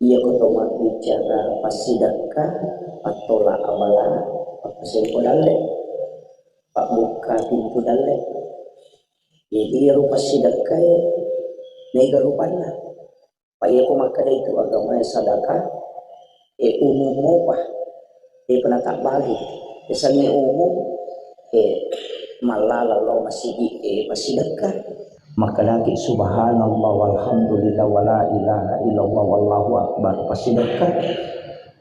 Ia kotoma bicara pasidakah atau la abala pasempo dalle pak buka pintu dalle jadi rupa sidakah nega rupanya pak ia maka itu agama sadakah umum apa pernah tak balik biasanya umum malah lalu masih pasidakah maka lagi subhanallah walhamdulillah wala ilaha illallah wallahu akbar pasti dekat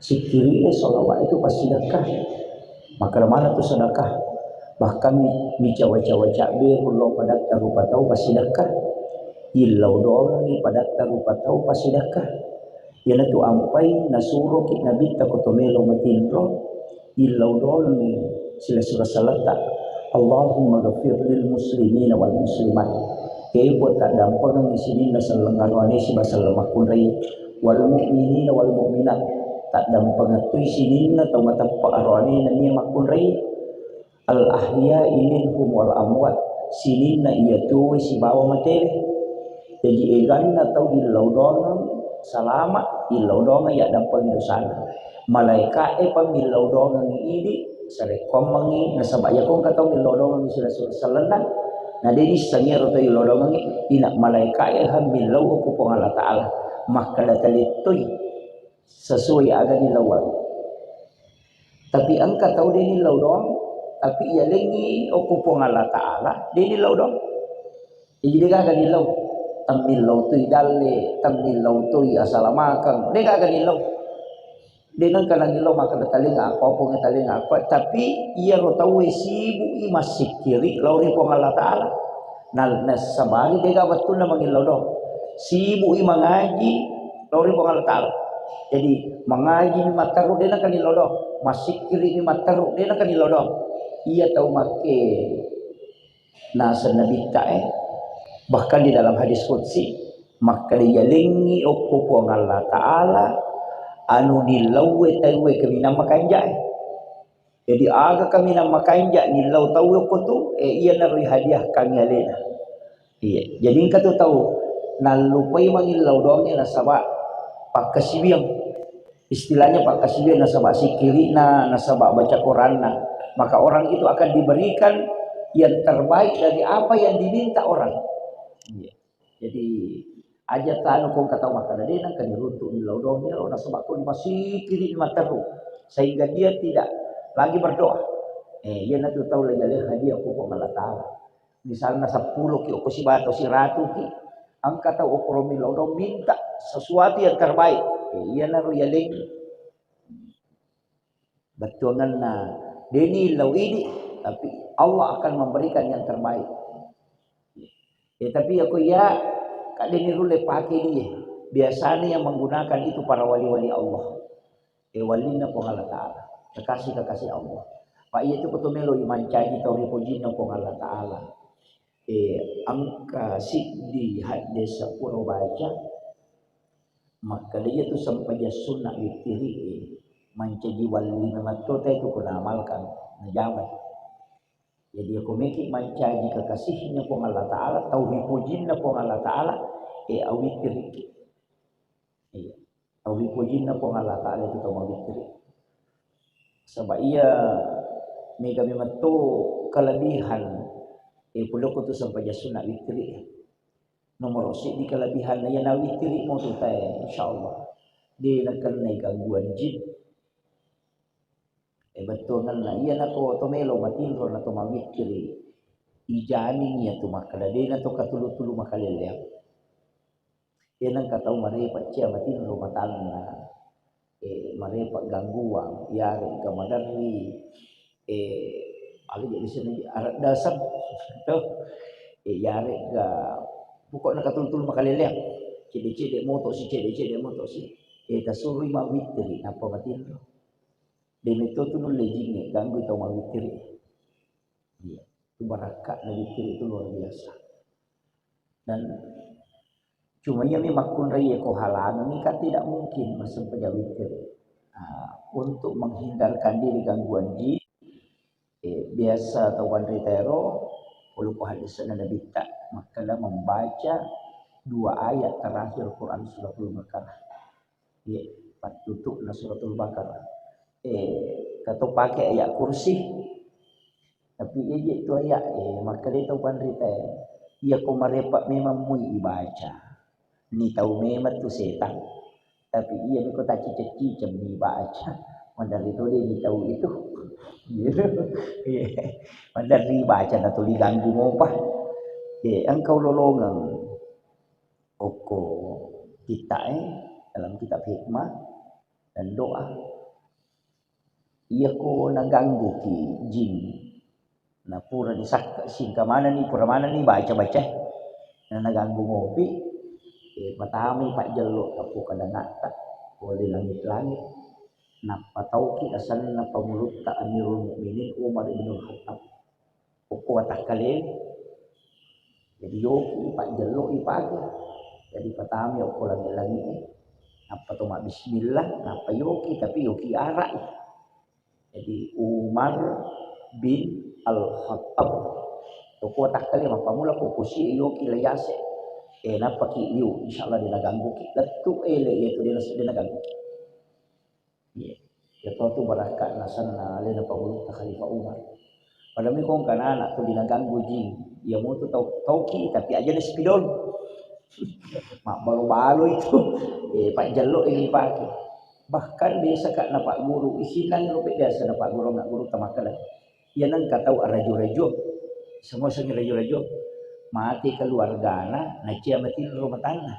sikiri sholawat itu pasti dekat maka mana tuh sedekah bahkan bicawa-cawa cabe Allah pada rupa tahu pasti dekat illau doang pada rupa tahu pasti dekat yana tu ampai nasuro ki nabi takotomelo matinro illau doang sila surah salata Allahumma ghafir lil muslimina wal muslimat buat tak dampang ng isinin na sa langarwane si basal makunray wal mu'minin wal mu'minat tak dampang at isinin na tamatapa arwane na niya makunray al ahya minhum wal amwat sinin na iya tuwe si bawa materi jadi egan na tau ilaw donang salamat ilaw donang ya dampang dosana malaika pamilaw donang ini sarekom mangi nasabaya kong kataw ilaw donang sila salanan nah dari sangir atau ilodong ina malaika ya hamillau ku Allah taala maka datalitoy sesuai aga nilawal tapi angka tahu dia nilodong tapi ia lengi ku Allah taala dia nilodong jadi dia agak nilaw tamillau tuy dalle tamillau tuy asalamakan dia agak nilaw dia nang kanang nilaw maka dataling apa pun dataling apa tapi ia ro tahu sibu masih kiri lauri pong Allah taala nas sabari dia betul na mangilaw dong sibu mangaji lauri pong Allah taala jadi mengaji ni mataru dia nak kanilaw dong masih kiri ni mataru dia nak kanilaw dong ia tahu make nasa nabi bahkan di dalam hadis qudsi maka dia lingi opo pong Allah taala anu nilawe tawe kami nama kanja jadi aga kami nama kanja nilaw tawe ko tu iya naroy hadiah kami alena iya jadi engkau tu tahu nalupay mangilaw doang na nasaba pagkasibiang istilahnya pagkasibiang nasaba sikiri na nasaba baca Quran na maka orang itu akan diberikan yang terbaik dari apa yang diminta orang iya jadi aja tanu kong kata makana dia nang kaniruntuk nilaw doang nilaw nasaba ko masih kiri mataru sehingga dia tidak lagi berdoa dia na tu tahu lagi hadiah ko Allah taala misalnya 10 ki o si bato si ratu ki ang kata o promilaw do minta sesuatu yang terbaik iya na ro yaling betulan na deni law ini tapi Allah akan memberikan yang terbaik tapi aku ya kak deni rule pakai dia biasanya yang menggunakan itu para wali-wali Allah walina po Allah taala kekasih Allah pak iya itu petumelo iman caji tau ripojina po Allah taala angka di hadis sepuluh baca maka dia tu sampai sunnah itiri mancaji wali mamatota itu kuna amalkan najaman jadi aku mikir mancaji kekasihnya pun Allah taala tauhid pujinna pun Allah taala awitiri tauhid pujinna pun Allah taala itu tau awitiri sebab ia ni kami matu kelebihan pulau ko tu sampai sunnah witri nomor si di kelebihan na yan witri mo tu tayo insyaallah di nakanay gangguan jin betul na iya na ko tomelo matinro na to mawitri ijani niya tu makala di na to katulu-tulu makalilya yan ang kataw maripat siya matinro matalan na maripat gangguan yari kamadari ali jadi sini arat dasar tu yare ga pokok nak katul-tul makalilya cede-cede moto si cede-cede moto si tasuri mawitri apa matin dan itu tu lejingnya ganggu tau mawitri iya tu barakat mawitri itu luar biasa dan cuma yang makun raya ko halangan ini kan tidak mungkin masuk pejawitri untuk menghindarkan diri gangguan jin biasa atau wanritero ulu ko hadis na Nabi tak maka membaca 2 ayat terakhir Quran surah Al-Baqarah Ya, tutup na suratul Baqarah. Kata pakai ayat kursi. Tapi ia itu ayat maka dia tahu pandrita ia ko marepak memang mui ibaca. Ni tahu memang tu setan. Tapi ia ni ko tak cici jam ni baca. Mandari itu dia ni tahu itu. Mandari baca na tu diganggu mo pa. Engkau lolongan oko kita dalam kitab hikmah dan doa. Ia ko naganggu ki jin. Na pura di sak singka mana ni pura mana ni baca-baca. Na naganggu ngopi. Matami pak jelok kapu kada ngata. Oleh langit-langit. Napa tauki asal napa mulut tak Amirul Mukminin Umar bin Khattab. Oko atak kali. Jadi yoki pak jelok ipagi. Jadi patami oko langit-langit. Napa tu mak bismillah, napa yoki tapi yoki arak. Jadi Umar bin Al-Khattab. Toko tak kali maka mula ko kusi yoki layase. Napa ki yu insyaallah dia ganggu ki. Letu ele itu dia ganggu. Ya. Ya tu barakat nasanna le napa mulu Khalifah Umar. Padahal mi kong kana anak tu dinaganggu jing. Ya mu tu tauki tapi aja ni spidol. Mak balu-balu itu. Pak jaluk ini pakai. Bahkan biasa kat nak pak guru isinan rupik biasa nak pak guru nak guru tamakalan. Ia nang katau rajo-rajo. Semua sengi rajo-rajo. Mati keluarga na cia mati rumah tangga.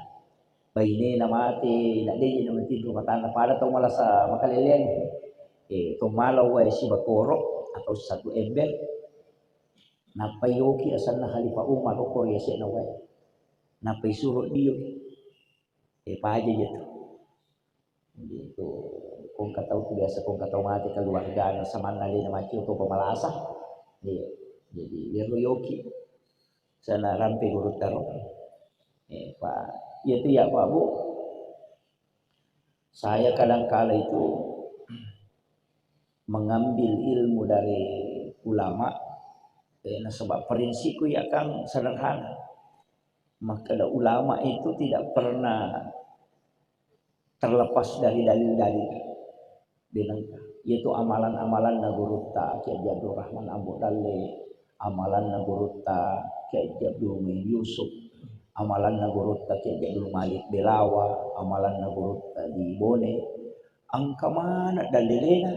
Bayi ni na mati, nak dia na mati rumah tangga. Pada tau malas makaleleng. Tu malau si bakorok atau satu ember. Napa yoki asal na Khalifah Umar ko ya si na wai. Napa suruh dia. Apa aja gitu. Gitu. Kung katau tu biasa kung katau mati keluarga na sama nali na mati untuk pemalasa. Jadi dia yoki. Sana rampe guru taruh. Pak, itu ya Pak Bu. Saya kadang-kala itu mengambil ilmu dari ulama. Sebab prinsipku ya kan sederhana. Maka ulama itu tidak pernah terlepas dari dalil-dalil. Yaitu amalan-amalan Nagurutta, Kiai Abdul Rahman Abu Dalle, amalan Nagurutta, Kiai Abdul Yusuf, amalan Nagurutta Kiai Abdul Malik Belawa, amalan Nagurutta di Bone. Angka mana dalilena?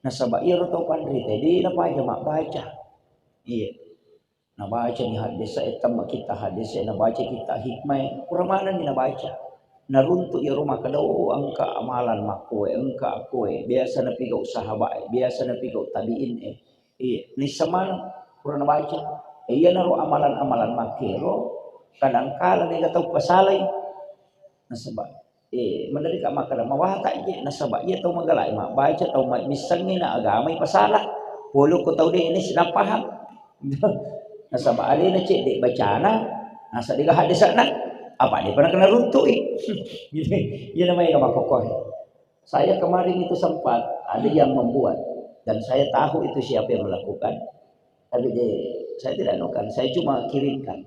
Nasaba iro to pandrite di na pa mak baca. Iya. Na baca ni hadis etam kita hadis na baca kita hikmah. Kurang mana ni na baca? Naruntuk ya rumah kadau angka amalan makoe angka koe biasa na pigau sahabat biasa na pigau tabiin ni sama kurang baca iya naro amalan-amalan makero kadang-kala ni gatau pasalay nasaba mandali ka makala mawata je nasaba iya tau magalay mak baca tau misan ni na agamay pasalah polo ko tau di ini sinang paham nasaba ali na cek di bacana nasa diga hadis na apa dia pernah kena runtuh dia namanya kamakokoh. Saya kemarin itu sempat ada yang membuat dan saya tahu itu siapa yang melakukan tapi saya tidak nukan saya cuma kirimkan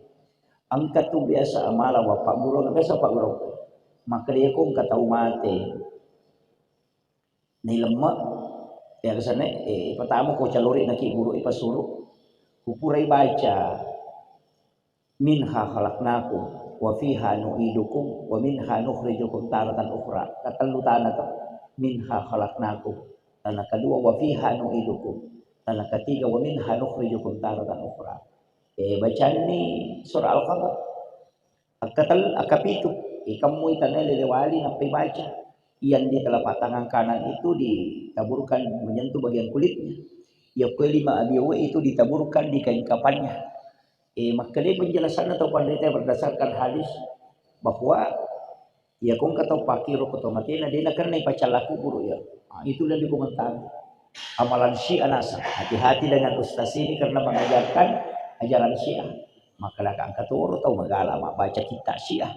angkat tu biasa amala wa pak guru biasa pak guru maka dia kong tahu mati ni lemak ya kesana pertama ko calori naki guru ipasuruh kupurai baca minha khalaqnakum wa fiha nu'idukum wa minha nukhrijukum taratan ukhra. Katalutan to minha khalaqnakum. Tanah kedua wa fiha nu'idukum. Tanah ketiga wa minha nukhrijukum taratan ukhra. Bacaan ni surah Al-Qamar. Akapitu kamu itanay lelewali na baca. Yang di telapak tangan kanan itu ditaburkan menyentuh bagian kulitnya. Yang kelima abiwa itu ditaburkan di kain kafannya. Maka dia penjelasan atau pandita berdasarkan hadis bahwa ya kung kata pakiro kata mati na dia karena ipacalaku guru ya. Itulah di komentar amalan Syiah nasa. Hati-hati dengan ustaz ini karena mengajarkan ajaran Syiah. Maka lah angkat turu tahu magala mak baca kitab Syiah.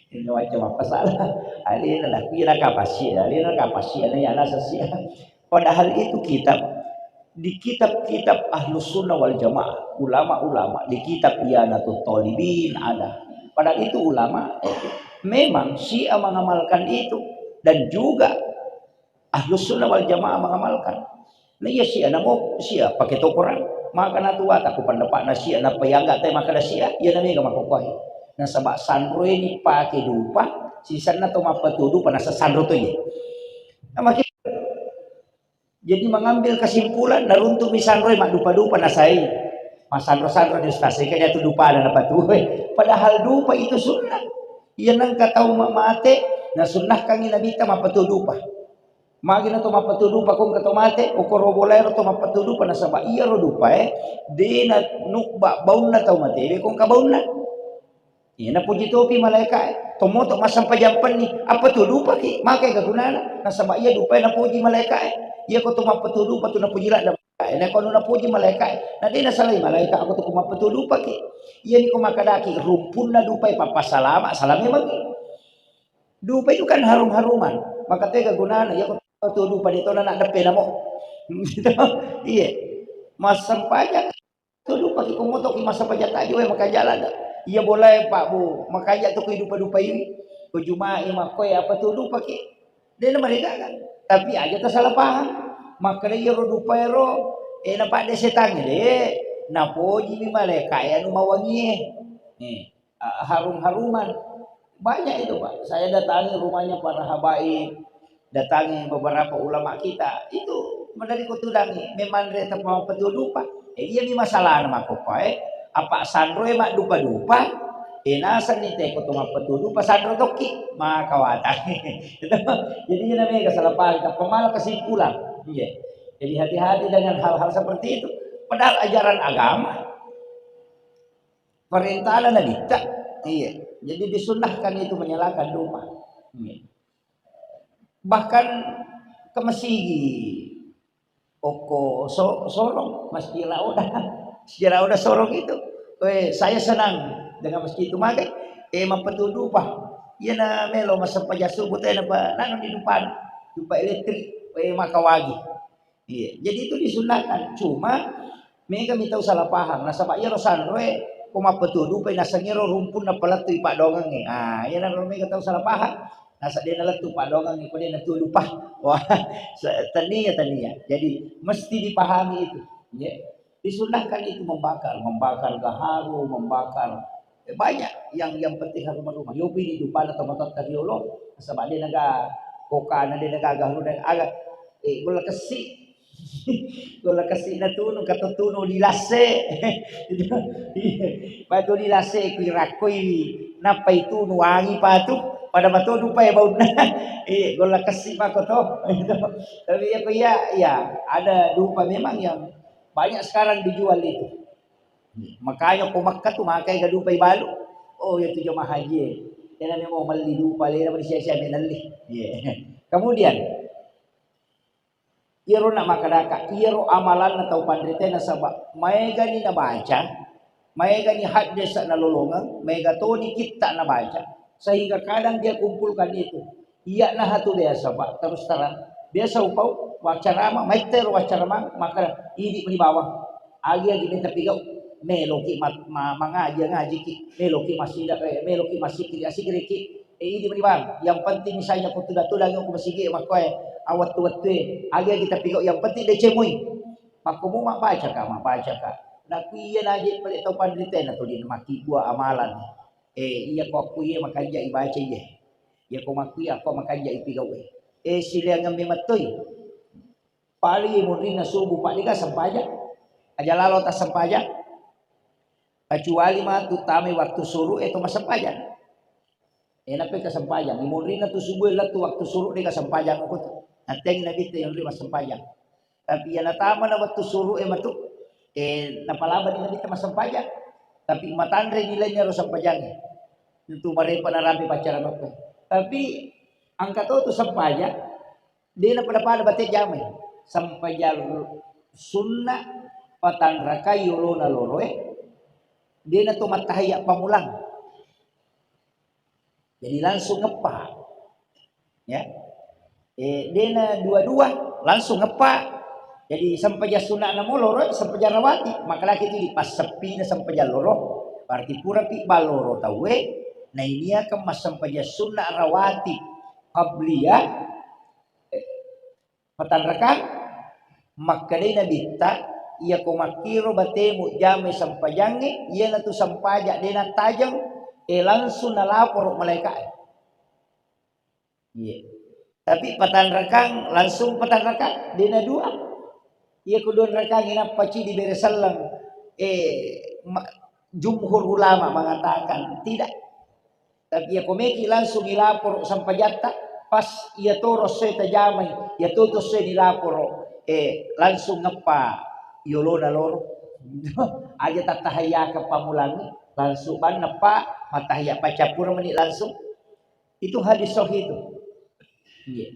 Ini macam apa salah? Alina lah kira kapasi, alina kapasi ada yang nasa Syiah. Padahal itu kitab di kitab-kitab Ahlus Sunnah wal Jamaah, ulama-ulama di kitab Iyanatul Talibin ada. Padahal itu ulama Memang Syiah mengamalkan itu dan juga Ahlus Sunnah wal Jamaah mengamalkan. Nah iya Syiah namo Syiah pakai Quran maka na tua tak pendapat na Syiah na payangga teh maka na Syiah ya nami ga makokoy. Nah sabak sandro ini pakai dupa sisa na to mapatudu panasa sandro to ye. Nah, makin jadi mengambil kesimpulan naruntuk misandro mak dupa-dupa nasai. Mas sandro-sandro di stasi kaya itu dupa dan apa tuh. Padahal dupa itu sunnah. Iya nang katau mate na sunnah kang nabi ta mapatudu pa. Magi na to mapatudu pa kung katau mate o korobolero to mapatudu pa na saba iya ro dupa de na nukba baun na tau mate kung kabaun na. Iya na puji topi malaikat tomoto masang pajampan ni apa tu dupa ki makai kagunana na saba iya dupa na puji malaikat. Iya ko to mapatudu pa to na puji la na ko na puji malaikat na di na salai malaikat ako to mapatudu pa ki. Iya ni ko makadaki rumpun na dupa papa salama salami magi. Dupa itu kan harum-haruman. Maka tega gunana ya ko to dupa dito na nak depe na mo. Iya. Masang pajak to dupa ki kumoto ki masa pajak tajo maka jalan. Iya boleh Pak Bu. Makanya tuh dupa-dupa ini. Kujumai makoy apa tuh dupa ki. Dia mereka kan. Tapi aja tuh salah paham. Maka dia ro dupa ro na pak de setan de. Na poji mi malaikat anu mawangi. Nih, harum-haruman. Banyak itu Pak. Saya datangi rumahnya para habaib, datangi beberapa ulama kita. Itu mendari kutudangi. Memang mereka mau petuduh Pak. Iya ni masalah nama ko Pak. Apa sandro mak dupa-dupa? Nasa ni teko to petuduh pas sandro toki maka wata. Jadi ini namanya kesalahan. Pemalah kesimpulan. Iya. Jadi hati-hati dengan hal-hal seperti itu. Padahal ajaran agama perintah na dikta. Iya. Jadi disunahkan itu menyalakan dupa. Iya. Bahkan ke Mesigi Oko Sorong Masjid Lauda Sorong itu. Saya senang dengan masjid itu makai. Mapetudu pa. Iya na melo masampaja subuh teh na pa nanu di depan. Dupa elektrik makawagi. Iya. Jadi itu disunahkan. Cuma mereka minta salah paham. Nasabak iya rosan kuma petudu pa nasangiro rumpun na palatoy pak dongang ni. Yan ang mereka tahu salah paham. Nasa dia nalatu pak dongang ni ko dia natulog pa. Wah, tania. Jadi mesti dipahami itu. Ya. Disunahkan itu membakar gaharu, membakar banyak yang penting rumah-rumah. Yopi di dupa atau motor kariolo. Nasabak dia naga koka na dia naga gaharu dan agak gula kesi. Gula kasi na tuno katutuno dilase. Patu dilase kuirakoy napay tuno wangi patu pada matodo pa bau na. Gula kasi pa ko to. Tapi apa ya ada dupa memang yang banyak sekarang dijual itu. Makanya kumakka tu makai ga dupa balu. Oh ya tu jemaah haji. Yan na mo mali dupa le na siya menali. Kemudian iro na makadaka iro amalan na tau pandrite na sabak may gani na baca may gani hadis na lolongan may gatoni kita na baca sehingga kadang dia kumpulkan itu iya na hatu biasa Pak terus terang biasa upau wacarama may tero wacarama maka ini di bawah agi minta pigaw meloki ngaji ki meloki masih ki asigre ki ini di bawah yang penting misalnya kutuda-tuda yung kumasigi makoy awat tuwat-tuwe agak kita pikir yang penting dia cemoy pakumu mak baca ka naku iya naji pelik tau pandrite na to din maki gua amalan iya ko aku iya makanja ibaca iya ko maki ako makanja ipigaw sila ngambi matoy pali mo rin na subo pali ka sampaja aja lalo ta sampaja kecuali mah tutame waktu suruh itu masampaja napi kasampajang imulri na tu subuh la tu waktu suruh dia kasampajang ko Ateng nabi itu yang lima sempayang. Tapi yang natama na waktu suruh matu napalaban nabi itu sempayang. Tapi matandre nilainya harus sempayang. Itu mereka narami pacaran apa. Tapi angkat itu sempayang. Dia na pada batik jamai. Sempayang sunnah patanraka yuluna loroe. Dia na tu matahaya pamulang. Jadi langsung ngepak. Ya. Dia na dua-dua langsung ngepak. Jadi sampaja sunat na mo loro sampaja rawati maka laki itu pas sepi na sampaja loro berarti pura pi baloro tawe Nah ini akan masam paja sunnah rawatib qabliyah patanrakan makadai nabita ia ko makiro batemu jame sampajange ia na tu sampaja dena tajang langsung nalapor malaikat. Iya. Tapi patanrakan langsung patanrakan dena dua. Ia kudun rakang ina paci di beresalang jumhur ulama mengatakan tidak. Tapi ia komeki langsung dilapor sampai jata pas ia toros saya tajamai ia tutus saya dilapor langsung ngepa yolona loro aja tatahaya ke pamulangi langsung ban nepa matahaya pacapur menit langsung itu hadis sahih itu. Iya.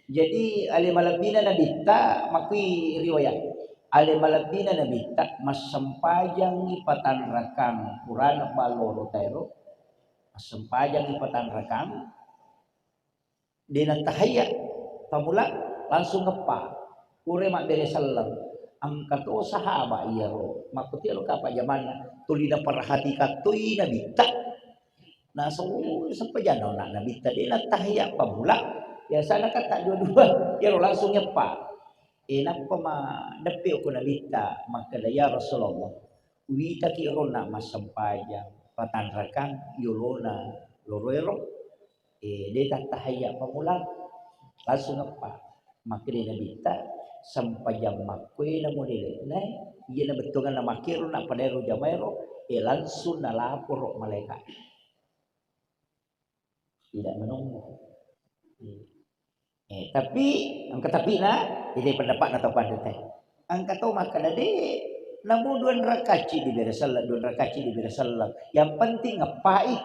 Jadi ale malabina nabita makui riwayat ale malabina nabita mas sampajang ipatan rakam purana baloro tairo sempajang ipatan rakam dena tahaya pamula langsung ngepa ure mak bere salam angkato sahaba iya ro makuti lo kapa zaman tulina perhati katui nabita nah so sempajang nak nabita dena tahaya pamula ya sana kata dua-dua ya ro langsung ngepa enak ma depe ko nabita maka ya Rasulullah wita ki rona mas sempajang patan rakam yolona loroero dia tahaya pamulang langsung apa makri nabita sampai jam makwe na mo nile na iya na betungan na makiro na padero jamairo langsung na lapor malaikat tidak menunggu. Tapi ang katapi na ini pendapat na tapan teh ang kataw makadade namu duan rakaci di beresalah duan rakaci di beresalah yang penting ngapai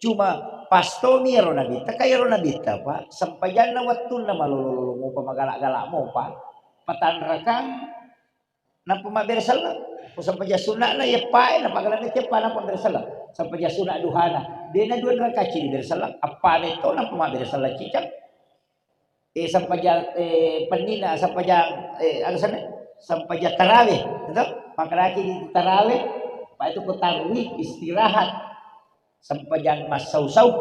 cuma pastomi ro nabita kay ro nabita pa sampayan na watun na malululu mo pa magalak-galak mo pa patanrakan na pumabersala o sampaja sunna na ya pa na pagalan ti pa na pabersala sampaja sunna duhana de na duan rakaci di bersala apa nito na pumabersala cicak sampaja penina sampaja ano sana sampaja tarawih betul makalaki di tarawih pa itu ko tarwih istirahat sampajang mas sausau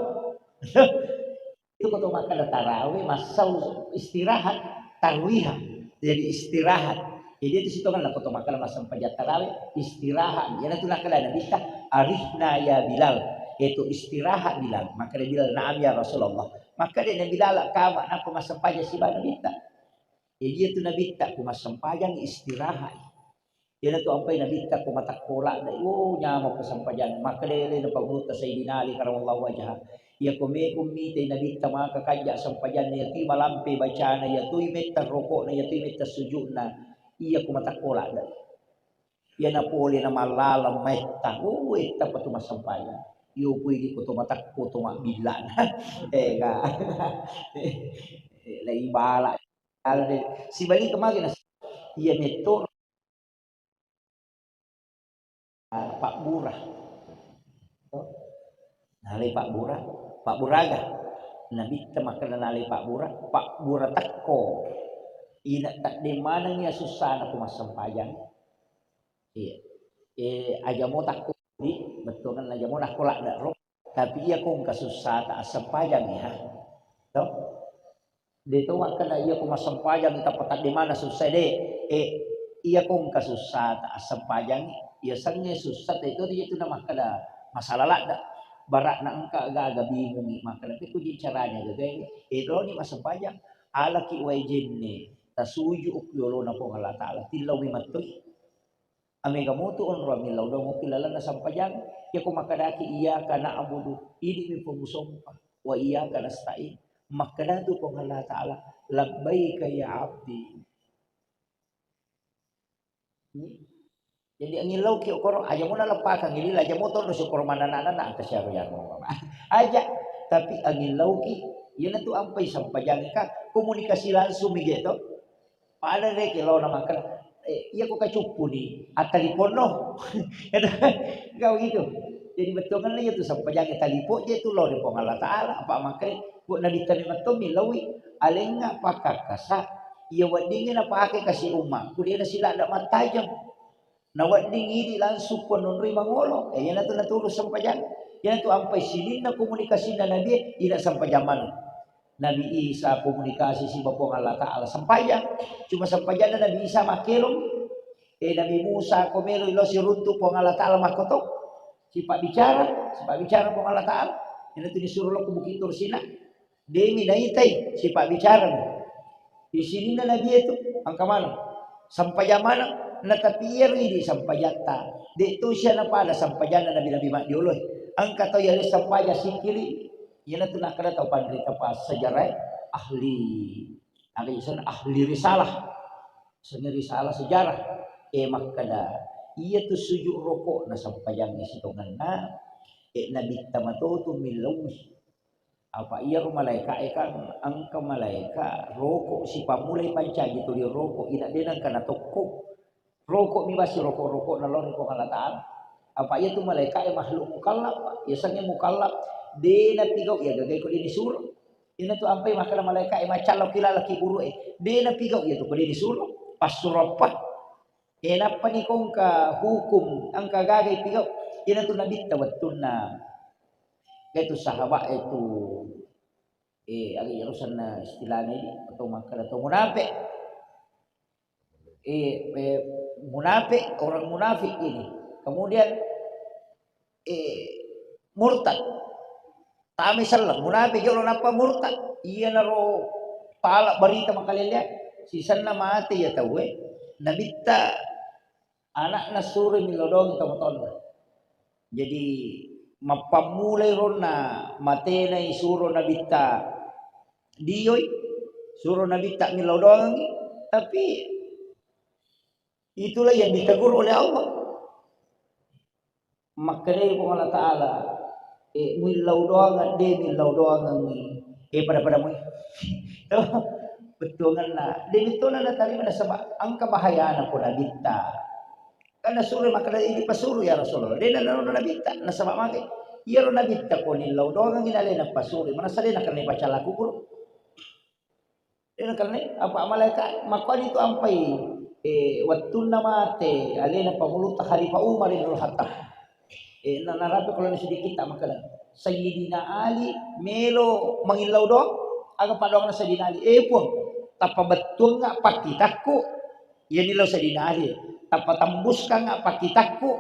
itu kalau makan tarawih mas sau istirahat tarwihah jadi istirahat jadi itu situ kan kalau makan mas sampajang tarawih istirahat ya itu nak ada bisa arifna ya Bilal itu istirahat Bilal maka dia Bilal na'am ya Rasulullah maka dia Bilal kawa nak mas sampajang si bana bita jadi itu nabi tak mas sampajang istirahat. Yan ito ang pinabita ko matakula na nyamo ko sampajan makalele na pagbuta sa idinali karamallahu wajha ya kumite nabita mga kakadya sampajan na yati malampi baca na yatoy meta roko na yatoy meta sujud na iya ko matakula na yan na puli na malalam meta ita pa tumasampayan iyo pwede ko tumatakpo tumabila na ka laibala si balik kemagin na iya meto Pak Burah, nali Pak Burah, Pak Buraga, nabi kita makan nali Pak Burah takko, ina tak di mana nya susah aku mas sampajang, aja mau takko di betul kan aja mau nak kolak dak roh, tapi ia kong kasusah tak sampajang ya, toh, dia tu makan ia kong mas sampajang kita petak di mana susah deh, iya kong kasusah tak sampajang. Ya sangnya susah itu nama kada masalah lah dah barak nak engka agak bingung ni maka tapi kuji caranya gagai itu ni masa pajak ala ki wajin ni tasuju ukyolo na po Allah taala tilaw mi matoy ame gamoto on ramilaw daw mo kilala na sampajang ya kung makadaki iya kana abudu ini mi pagusompa wa iya kana stain makadado po Allah taala labbaika ya abdi. Jadi angin lauk ki okoro aja mo nalapak ang ilil aja mo to no syukur mananana na ka siya yan mo aja tapi angin lauk ki yan na to ampay sampajang ka komunikasi langsung migeto paano re kilo na makan iya ko kacupu ni at telepon no kau gitu jadi betul kan itu sampajang talipo je tu lo di Allah taala apa makre bu nabi terima to milawi alenga pakakasa iya wadingin apa ake kasih umma kudia na sila ndak matajam nawat ding ini langsung pun nunri mangolo yan na to natulog sampajang Yan tu ampai silin na komunikasi na Nabi ila sampai zaman Nabi Isa komunikasi si Bapa Allah Ta'ala sampayan. Cuma sampayan na Nabi Isa makelong. Nabi Musa komelo ilo si runtu po Allah Ta'ala makotok. Sifat bicara po Allah Ta'ala. Yan itu disuruh lo ke Bukit Tursina. Demi naitay sifat bicara. Di sini na Nabi itu angka mana? Sampayan mana? Natapiyar ini sampayata. Di itu siya na pada sampayan na Nabi Madiuloy. Ang kataw yan sampaya sikili. Yan na nak kada tahu pandai apa sejarah ahli. Ada isan ahli risalah. Seni risalah sejarah. Makada iya tu sujuk rokok na sampayang isitongan na. Nabi tamatoto milawi. Apa iya malaika kan angka malaika rokok si pamulai panca gitu di rokok ina denang kana toko rokok mi basi rokok na lor ko Allah Ta'ala. Apa iya tu malaika makhluk mukallaf ya sange mukallaf de na pigaw ya gagay ko din isuro ina tu ampai makala malaika macalo kilala ki buru de na pigaw ya tu ko din isuro pasurapa ena panikong ka hukum ang kagagay pigaw ina tu nabi tawatun na itu sahabat itu agak urusan na istilahnya ini atau makna atau munafik munafik orang munafik ini kemudian murtad tami salah munafik orang apa murtad iya naro pala berita makalilya sisan na mati ya tahu nabita anak nasuri milodong tamuton jadi mapamulay ron na matena isuro nabita diyoy suro nabita milodong tapi itulah yang ditegur oleh Allah. Makanya kung Allah Ta'ala milaw doang at di milaw doang ang pada mo betul na dito na natali na sa ang kabahayaan po nabita kana suro makala hindi pasuro ya Rasulullah di na nabita na sa mamaki iya ro nabita ko nilaw doang ang ginalay na pasuro manasali na kanay pachala ko puro di na kanay apa malaikat makwan itu ampai watun na mate alina pamuluta Khalifa Umar ibn Khattab nanarapi kalau sedikit tak makalan Sayyidina Ali melo mangilaw do aga padong na Sayyidina Ali pun tapa betul nga pakitaku yan nilaw Sayyidina Ali tapa tambus ka nga pakitaku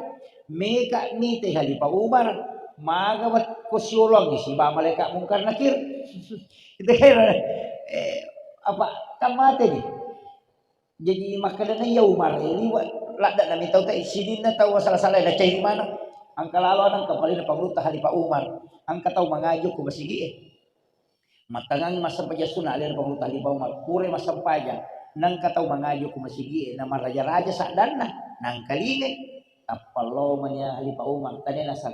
meka ni te Khalifa Umar magawat ko siyolong si ba malaikat mungkar nakir itu kaya apa kamate ni jadi makanan na Umar ini lada na mitaw ta isidin na tawa salah-salah na chay mana ang kalalo ng kapalin na pangruta Khalifa Umar ang kataw mangayo ko masigi matangang masampaya suna alin pangruta Khalifa Umar pure masampaya nang kataw mangayo ko masigi na maraja-raja sa dana nang kalingay tapalo man niya Khalifa Umar tanya nasa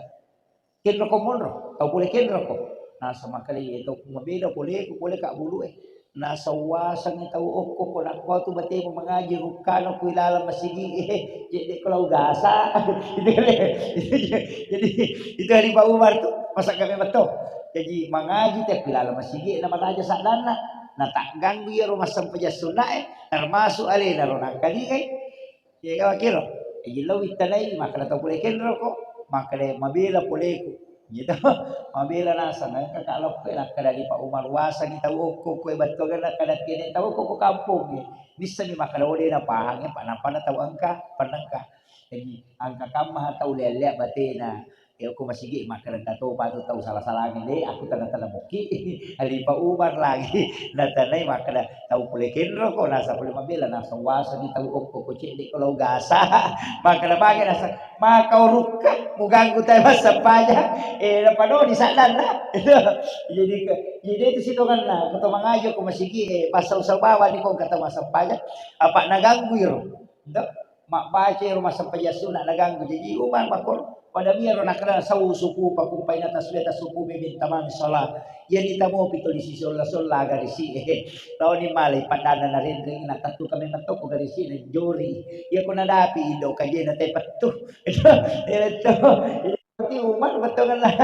kinro ko monro tau pule kinro ko nasa makali ito kumabida pule ka bulu nasa wasang itaw ko ko nakwa to bate mo mga jirukano ko ilala masigi jadi kalau gasa jadi itu hari Pak Umar tuh masa kami betul jadi mangaji teh ilala masigi na manaja sa dana na tak ganggu ya rumah sampaya sunna termasuk alena ro nangkali ya kawakiro ilaw itanay makala to pule kenro ko makala mabila pule ko gitu mabila nasa nagkakalap ko kada di Pak Umar wasa ni tawo ko bato kana kada kini tawo ko kampung ni bisa ni makalawali na pahang panapa na tawo angka panangka jadi angka kamah taw lele batina ko masigi makalan tato pato taw salah-salah ni aku tanda-tanda muki ali Pak Umar lagi natanay makala taw pule kenro ko nasa pule mabila nasa wasa ni tawo ko cik ko gasa makala bagay nasa makauruka muganggu tayo sampanya napano di sana na jadi itu situ kan na kata mangayo ko masigi pasaw-saw bawa ni ko kata masampanya apa naganggu yun mak baca rumah sampaya suna naganggu jadi uman makor pada miro nakala sa suku pakumpay na tasweta suku bibin tamang salat yan itamo pito di si sola gari si tao ni malay padana na rin rin natatu kami mato ko gari si na jori yan ko nadapi ido kaya na tayo patu ito ti Umar betul kan lah.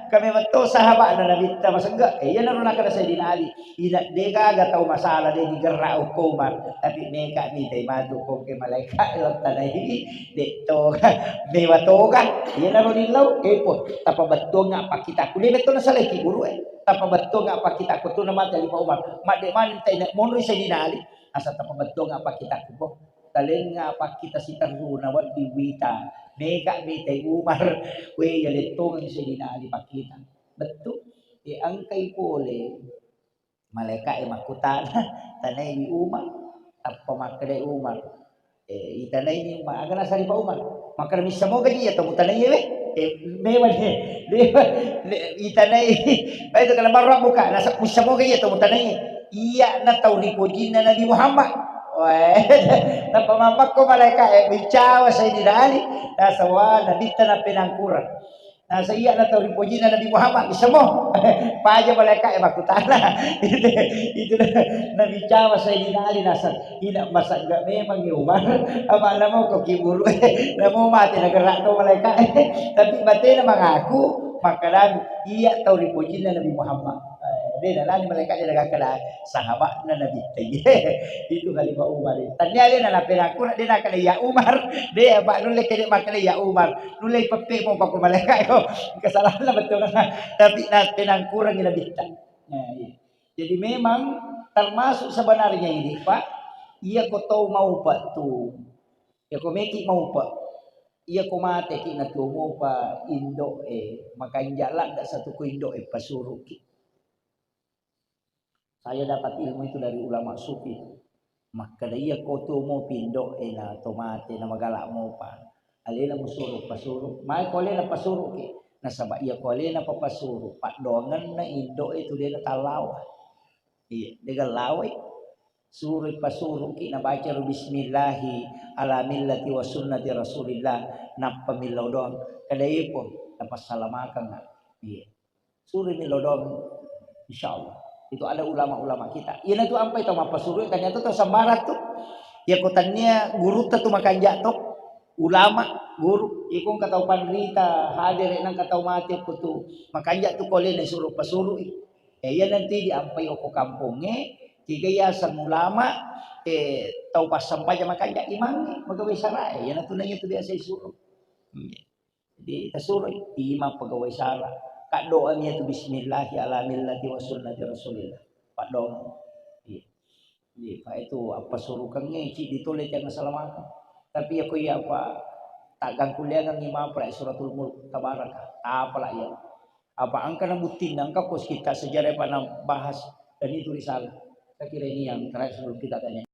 Kami betul sahabat na Nabi ta masengga. Yan na kada Sayyidina Ali. Ila de kaga tahu masalah de digerak hukuman. Tapi mereka ni tay madu ko ke malaikat ilang tanay de to me watoga. Yan na nilaw po. Tapa betul nga pa kita. Kuli betul na sa laki guru Tapa betul nga pa kita ko to naman ali pa Umar. Made man tay na monro Sayyidina Ali. Asa tapa betul nga pa kita ko. Taleng nga pa kita si taruna wat diwita. Mega mitay Umar, we yalitong ang Sayyidina Ali pakita. Betul. Ang kay pole, maleka makutana, tanay ni Umar, tapos makadai Umar. Itanay ni Umar, aga nasa pa Umar. Makarmis sa mo gadi, ito mo tanay yun mewan itanay, ito ka na marwak mo ka, nasa pusa mo gadi, ito mo tanay iya na tawli po din na Nabi Muhammad. Na pamamak ko malaikat bicawa sa dinali nasa wala nabita na pinangkuran nasa iya na tawag puji na Nabi Muhammad isa mo paja malaikat makutana itu na bicawa sa dinali nasa ina masagga memang ni Umar amala mo ko kiburu na mo mati nagara to malaikat tapi bate na mengaku makalan iya tawag puji na Nabi Muhammad. Dia nalani malaikat dia nagakala sahabat na Nabi itu kali Pak Umar tanya dia na pinaku dia nakala ya Umar dia ba nulay kaya makala ya Umar nulay pape mo pa ko malaikat ko kesalahan na betul na tapi na pinangkurang ginabita jadi memang termasuk sebenarnya ini Pak iya ko tahu mau Pak tu ya ko meki mau Pak iya ko mate ki na tumo pa Indo makanjala dak satu ko Indo pasuruh saya dapat ilmu itu dari ulama sufi. Maka dia koto mo pindo na tomate na magalak mo pa. Alina mo suruk pasuro. May ko alina pasuro ki. Nasaba iya ko alina papasuro. Padongan na indo itu dia na talaw. Iya, dia laway. Suro pasuro ki na baca bismillahi ala millati wa sunnati Rasulillah na pamilaw doon. Kadai po napasalamakan na. Iya. Suro milaw doon insyaallah. Itu ada ulama-ulama kita. Iya itu apa itu mapasuruh ternyata tuh sambarat tuh. Ya kotannya guru tuh makan jatuh. Ulama guru ikung katau pandrita hadir nang katau mati tuh makan jatuh kole na suruh pasuruh. Ya nanti diampai oko kampungnya tiga ya sang ulama tau pas sampai makan jak imam pegawai sarai. Ya nanti nanya tuh dia saya suruh. Jadi tasuruh imam pegawai sarai. Kak doanya itu bismillahi ala millati wa sunnati Rasulillah. Pak doa. Iya. Pak itu apa suruh kange cik ditulis jangan salah tapi aku ya apa tak gang kuliah nang imam pra suratul mulk tabarak. Apalah ya. Apa angka nabutin angka kos kita sejarah pada bahas dan itu risalah. Saya kira ini yang terakhir sebelum kita tanya.